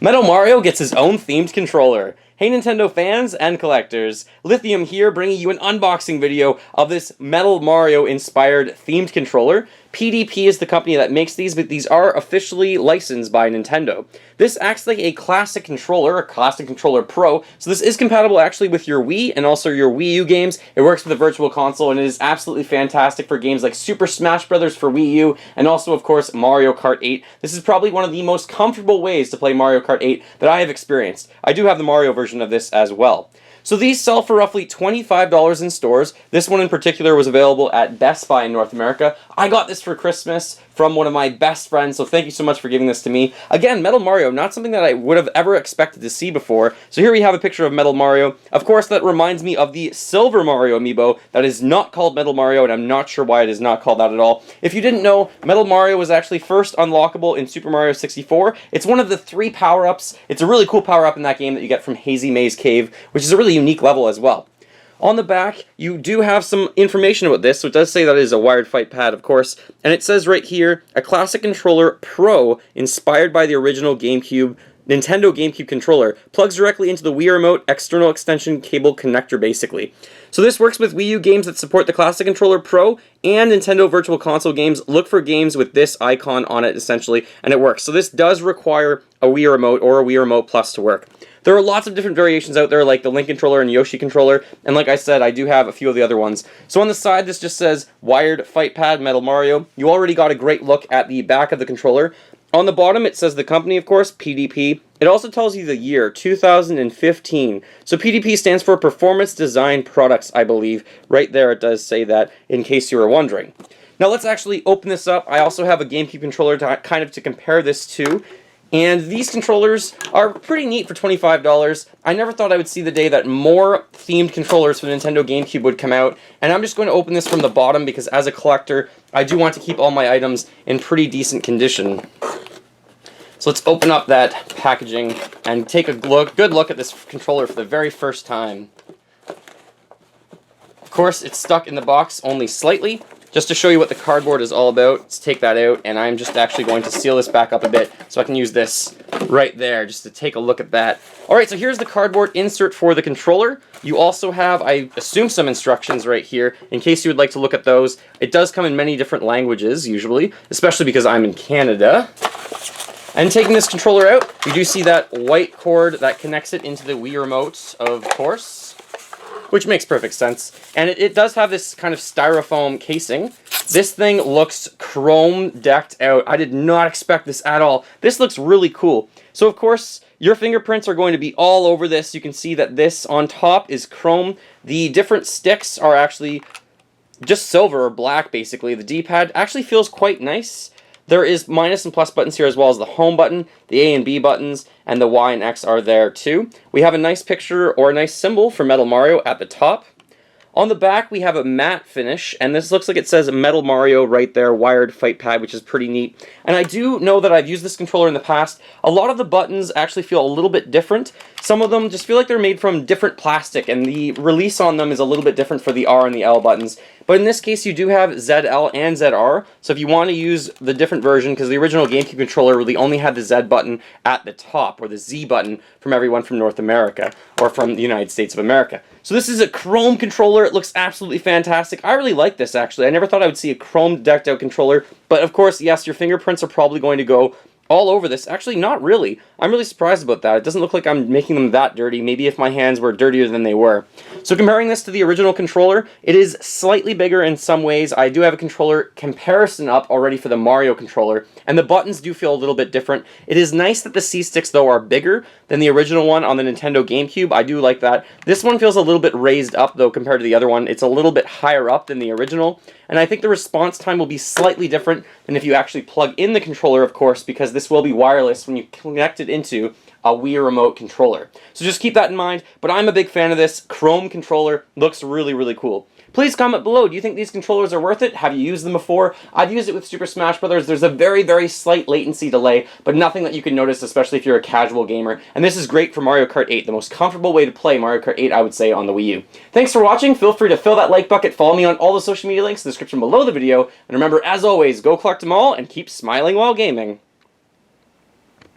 Metal Mario gets his own themed controller. Hey Nintendo fans and collectors, Lithium here bringing you an unboxing video of this Metal Mario inspired themed controller. PDP is the company that makes these, but these are officially licensed by Nintendo. This acts like a classic controller, a classic controller Pro, so this is compatible actually with your Wii and also your Wii U games. It works with the Virtual Console and it is absolutely fantastic for games like Super Smash Bros. For Wii U and also of course Mario Kart 8. This is probably one of the most comfortable ways to play Mario Kart 8 that I have experienced. I do have the Mario version of this as well. So these sell for roughly $25 in stores. This one in particular was available at Best Buy in North America. I got this for Christmas from one of my best friends, so thank you so much for giving this to me. Again, Metal Mario, not something that I would have ever expected to see before. So here we have a picture of Metal Mario. Of course, that reminds me of the Silver Mario amiibo that is not called Metal Mario, and I'm not sure why it is not called that at all. If you didn't know, Metal Mario was actually first unlockable in Super Mario 64. It's one of the 3 power-ups. It's a really cool power-up in that game that you get from Hazy Maze Cave, which is a really unique level as well. On the back, you do have some information about this, so it does say that it is a wired fight pad, of course, and it says right here, a classic controller Pro inspired by the original Nintendo GameCube controller, plugs directly into the Wii Remote external extension cable connector, basically. So this works with Wii U games that support the classic controller Pro and Nintendo Virtual Console games. Look for games with this icon on it, essentially, and it works. So this does require a Wii Remote or a Wii Remote Plus to work. There are lots of different variations out there, like the Link controller and Yoshi controller, and like I said, I do have a few of the other ones. So on the side, this just says Wired Fight Pad Metal Mario. You already got a great look at the back of the controller. On the bottom, it says the company, of course, PDP. It also tells you the year, 2015. So PDP stands for Performance Design Products, I believe. Right there it does say that, in case you were wondering. Now let's actually open this up. I also have a GameCube controller to compare this to. And these controllers are pretty neat for $25. I never thought I would see the day that more themed controllers for the Nintendo GameCube would come out. And I'm just going to open this from the bottom because as a collector, I do want to keep all my items in pretty decent condition. So let's open up that packaging and take a good look at this controller for the very first time. Of course, it's stuck in the box only slightly. Just to show you what the cardboard is all about, let's take that out, and I'm just actually going to seal this back up a bit so I can use this right there just to take a look at that. Alright, so here's the cardboard insert for the controller. You also have, I assume, some instructions right here in case you would like to look at those. It does come in many different languages, usually, especially because I'm in Canada. And taking this controller out, you do see that white cord that connects it into the Wii Remote, of course, which makes perfect sense. And it does have this kind of styrofoam casing. This thing looks chrome decked out. I did not expect this at all. This looks really cool. So of course, your fingerprints are going to be all over this. You can see that this on top is chrome. The different sticks are actually just silver or black, basically. The D-pad actually feels quite nice. There is minus and plus buttons here, as well as the home button, the A and B buttons, and the Y and X are there too. We have a nice picture or a nice symbol for Metal Mario at the top. On the back, we have a matte finish, and this looks like it says Metal Mario right there, wired fight pad, which is pretty neat. And I do know that I've used this controller in the past. A lot of the buttons actually feel a little bit different. Some of them just feel like they're made from different plastic, and the release on them is a little bit different for the R and the L buttons. But in this case, you do have ZL and ZR, so if you want to use the different version, because the original GameCube controller really only had the Z button at the top, or the Z button from everyone from North America, or from the United States of America. So this is a chrome controller. It looks absolutely fantastic. I really like this, actually. I never thought I would see a chrome decked out controller, but of course, yes, your fingerprints are probably going to go all over this. Actually, not really. I'm really surprised about that. It doesn't look like I'm making them that dirty. Maybe if my hands were dirtier than they were. So comparing this to the original controller, it is slightly bigger in some ways. I do have a controller comparison up already for the Mario controller, and the buttons do feel a little bit different. It is nice that the C-sticks, though, are bigger than the original one on the Nintendo GameCube. I do like that. This one feels a little bit raised up, though, compared to the other one. It's a little bit higher up than the original, and I think the response time will be slightly different than if you actually plug in the controller, of course, because this will be wireless when you connect it into a Wii Remote controller. So just keep that in mind, but I'm a big fan of this. Chrome controller looks really, really cool. Please comment below, do you think these controllers are worth it? Have you used them before? I've used it with Super Smash Bros. There's a very, very slight latency delay, but nothing that you can notice, especially if you're a casual gamer. And this is great for Mario Kart 8, the most comfortable way to play Mario Kart 8, I would say, on the Wii U. Thanks for watching. Feel free to fill that like bucket. Follow me on all the social media links in the description below the video. And remember, as always, go collect them all and keep smiling while gaming.